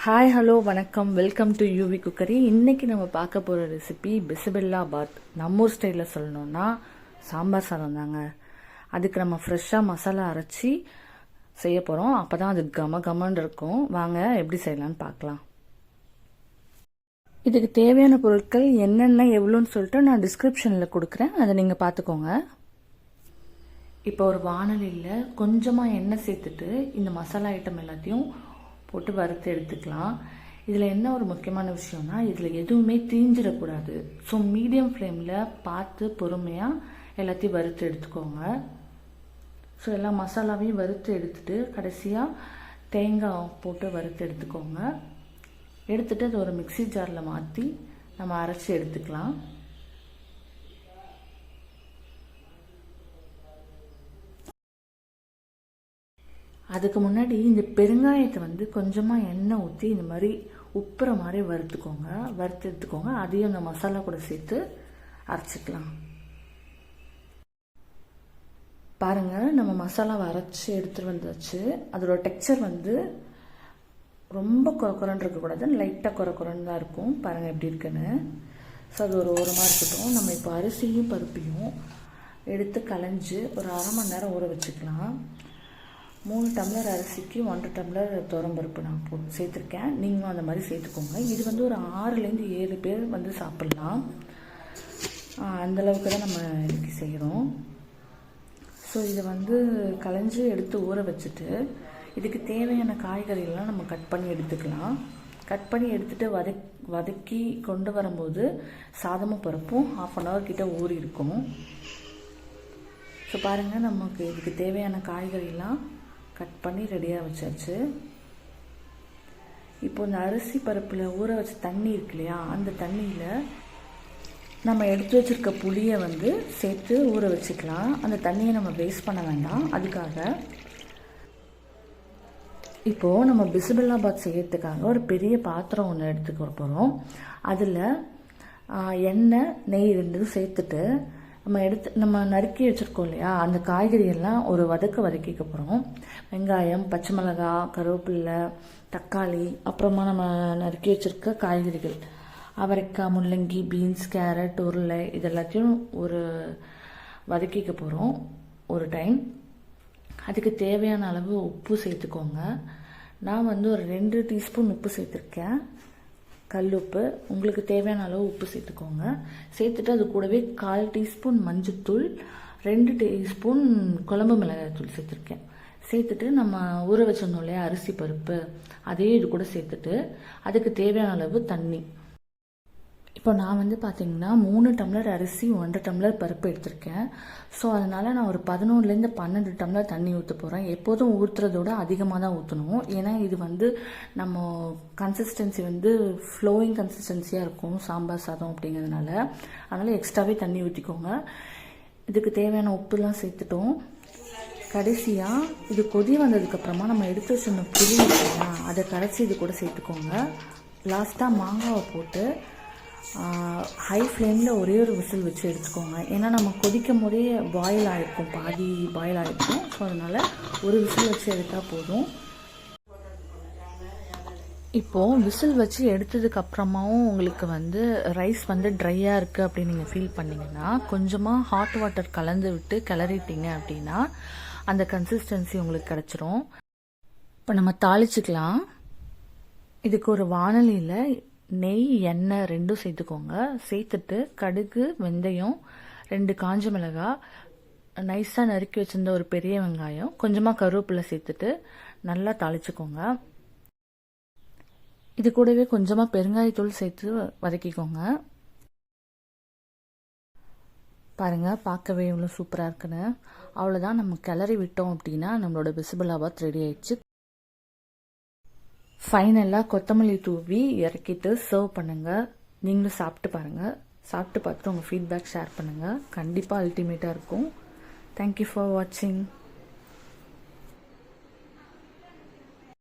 Hi hello வணக்கம், welcome to UV cookery. இன்றைக்கி நம்ம பார்க்க போகிற ரெசிபி பிசிபெல்லாபாத். நம்ம ஊர் ஸ்டைலில் சொல்லணுன்னா சாம்பார் சாதம் தாங்க. அதுக்கு நம்ம ஃப்ரெஷ்ஷாக மசாலா அரைச்சி செய்ய போகிறோம். அப்போ தான் அது கமன்னு இருக்கும். வாங்க எப்படி செய்யலான்னு பார்க்கலாம். இதுக்கு தேவையான பொருட்கள் என்னென்ன எவ்வளோன்னு சொல்லிட்டு நான் டிஸ்கிரிப்ஷனில் கொடுக்குறேன், அதை நீங்கள் பார்த்துக்கோங்க. இப்போ ஒரு வானலியில் கொஞ்சமாக எண்ணெய் சேர்த்துட்டு இந்த மசாலா ஐட்டம் எல்லாத்தையும் போட்டு வறுத்து எடுத்துக்கலாம். இதில் என்ன ஒரு முக்கியமான விஷயம்னா, இதில் எதுவுமே தீஞ்சிடக்கூடாது. ஸோ மீடியம் ஃப்ளேமில் பார்த்து பொறுமையாக எல்லாத்தையும் வறுத்து எடுத்துக்கோங்க. ஸோ எல்லா மசாலாவையும் வறுத்து எடுத்துட்டு கடைசியாக தேங்காய் போட்டு வறுத்து எடுத்துக்கோங்க. எடுத்துகிட்டு அது ஒரு மிக்சி ஜாரில் மாற்றி நம்ம அரைச்சி எடுத்துக்கலாம். அதுக்கு முன்னாடி இந்த பெருங்காயத்தை கொஞ்சமாக எண்ணெய் ஊற்றி இந்த மாதிரி உப்புற மாதிரி வறுத்து எடுத்துக்கோங்க. அதையும் இந்த மசாலா கூட சேர்த்து அரைச்சிக்கலாம். பாருங்கள், நம்ம மசாலாவை அரைச்சி எடுத்துகிட்டு வந்தாச்சு. அதோட டெக்ஸ்சர் ரொம்ப குறக்குறன்னு இருக்கக்கூடாது, லைட்டாக குறக்குறன்னு தான் இருக்கும். பாருங்கள் எப்படி இருக்குன்னு. ஸோ அது ஒரு ஓரமாக இருக்கட்டும். நம்ம இப்போ அரிசியும் பருப்பையும் எடுத்து களைஞ்சி ஒரு அரை மணி நேரம் ஊற வச்சுக்கலாம். 3 டம்ளர் அரிசிக்கு 1 டம்ளர் துவரம்பருப்பு நான் சேர்த்துருக்கேன். நீங்களும் அந்த மாதிரி சேர்த்துக்கோங்க. இது ஒரு 6லேருந்து 7 பேர் சாப்பிட்லாம். அந்தளவுக்கு தான் நம்ம இன்றைக்கி செய்கிறோம். ஸோ இதை களைஞ்சி எடுத்து ஊற வச்சுட்டு இதுக்கு தேவையான காய்கறிகள்லாம் நம்ம கட் பண்ணி எடுத்துக்கலாம். கட் பண்ணி எடுத்துகிட்டு வதக்கி கொண்டு வரும்போது சாதமும் பருப்பும் 1/2 hour கிட்ட ஊறி இருக்கும். ஸோ பாருங்கள், நமக்கு இதுக்கு தேவையான காய்கறிலாம் கட் பண்ணி ரெடியாக வச்சாச்சு. இப்போ இந்த அரிசி பருப்பில் ஊற வச்ச தண்ணி இருக்கு இல்லையா, அந்த தண்ணியில் நம்ம எடுத்து வச்சுருக்க புளியை சேர்த்து ஊற வச்சுக்கலாம். அந்த தண்ணியை நம்ம வேஸ்ட் பண்ண வேண்டாம். அதுக்காக இப்போது நம்ம பிசிபெல்லாபாத் செய்யறதுக்காக ஒரு பெரிய பாத்திரம் ஒன்று எடுத்துக்க போகிறோம். அதில் எண்ணெய், நெய் 2 சேர்த்துட்டு நம்ம நறுக்கி வச்சுருக்கோம் இல்லையா, அந்த காய்கறியெல்லாம் ஒரு வதக்கிக்க போகிறோம். வெங்காயம், பச்சை மிளகாய், கருவேப்பிலை, தக்காளி, அப்புறமா நம்ம நறுக்கி வச்சுருக்க காய்கறிகள் அவரைக்காய், முள்ளங்கி, பீன்ஸ், கேரட், உருளை, இது எல்லாத்தையும் ஒரு வதக்கிக்க போகிறோம் ஒரு டைம். அதுக்கு தேவையான அளவு உப்பு சேர்த்துக்கோங்க. நான் ஒரு 2 டீஸ்பூன் உப்பு சேர்த்துருக்கேன், கல் உப்பு. உங்களுக்கு தேவையான அளவு உப்பு சேர்த்துக்கோங்க. சேர்த்துட்டு அது கூடவே 1/4 டீஸ்பூன் மஞ்சத்தூள், 2 டீஸ்பூன் குழம்பு மிளகாய் தூள் சேர்த்துருக்கேன். சேர்த்துட்டு நம்ம ஊற வச்சிருந்தோம் இல்லையா அரிசி பருப்பு, அதே இது கூட சேர்த்துட்டு அதுக்கு தேவையான அளவு தண்ணி. இப்போ நான் பார்த்தீங்கன்னா 3 டம்ளர் அரிசி 1 டம்ளர் பருப்பு எடுத்திருக்கேன். ஸோ அதனால் நான் ஒரு 11லேருந்து 12 டம்ளர் தண்ணி ஊற்ற போகிறேன். எப்போதும் ஊற்றுறதோட அதிகமாக தான் ஊற்றணும். ஏன்னா இது நம்ம கன்சிஸ்டன்சி ஃப்ளோயிங் கன்சிஸ்டன்சியாக இருக்கும் சாம்பார் சாதம் அப்படிங்கிறதுனால. அதனால் எக்ஸ்ட்ராவே தண்ணி ஊற்றிக்கோங்க. இதுக்கு தேவையான உப்புலாம் சேர்த்துட்டோம். கடைசியாக இது கொதி வந்ததுக்கப்புறமா நம்ம எடுத்து வச்சிருந்த புளி இருக்குன்னா அதை கரைச்சி இது கூட சேர்த்துக்கோங்க. லாஸ்ட்டாக மாங்காவை போட்டு ஹை ஃப்ளேமில் ஒரே ஒரு விசில் வச்சு எடுத்துக்கோங்க. ஏன்னா நம்ம கொதிக்கும் போதே பாயில் ஆகிருக்கும், பாதி பாயில் ஆகிருக்கும். ஸோ அதனால் ஒரு விசில் வச்சு எடுத்தால் போதும். இப்போது விசில் வச்சு எடுத்ததுக்கப்புறமாவும் உங்களுக்கு ரைஸ் ட்ரையாக இருக்குது அப்படின்னு நீங்கள் ஃபீல் பண்ணிங்கன்னா கொஞ்சமாக ஹாட் வாட்டர் கலந்து விட்டு கிளறிட்டீங்க அப்படின்னா அந்த கன்சிஸ்டன்சி உங்களுக்கு கிடச்சிரும். இப்போ நம்ம தாளிச்சிக்கலாம். இதுக்கு ஒரு வானலியில் நெய், எண்ணெய் 2 சேர்த்துக்கோங்க. சேர்த்துட்டு கடுகு, வெந்தயம், 2 காஞ்ச மிளகாய், நைஸாக நறுக்கி வச்சிருந்த ஒரு பெரிய வெங்காயம், கொஞ்சமாக கருவேப்பிலை சேர்த்துட்டு நல்லா தாளிச்சுக்கோங்க. இது கூடவே கொஞ்சமாக பெருங்காயத்தூள் சேர்த்து வதக்கிக்கோங்க. பாருங்கள், பார்க்கவே இவ்வளோ சூப்பராக இருக்குன்னு. அவ்வளோதான், நம்ம கிளறி விட்டோம் அப்படின்னா நம்மளோட பிசிபெல்லாபாத் ரெடி ஆயிடுச்சு. ஃபைனலாக கொத்தமல்லி தூவி இறக்கிட்டு சர்வ் பண்ணுங்கள். நீங்களும் சாப்பிட்டு பாருங்கள். சாப்பிட்டு பார்த்துட்டு உங்கள் ஃபீட்பேக் ஷேர் பண்ணுங்கள். கண்டிப்பாக அல்டிமேட்டாக இருக்கும். தேங்க்யூ ஃபார் வாட்சிங்.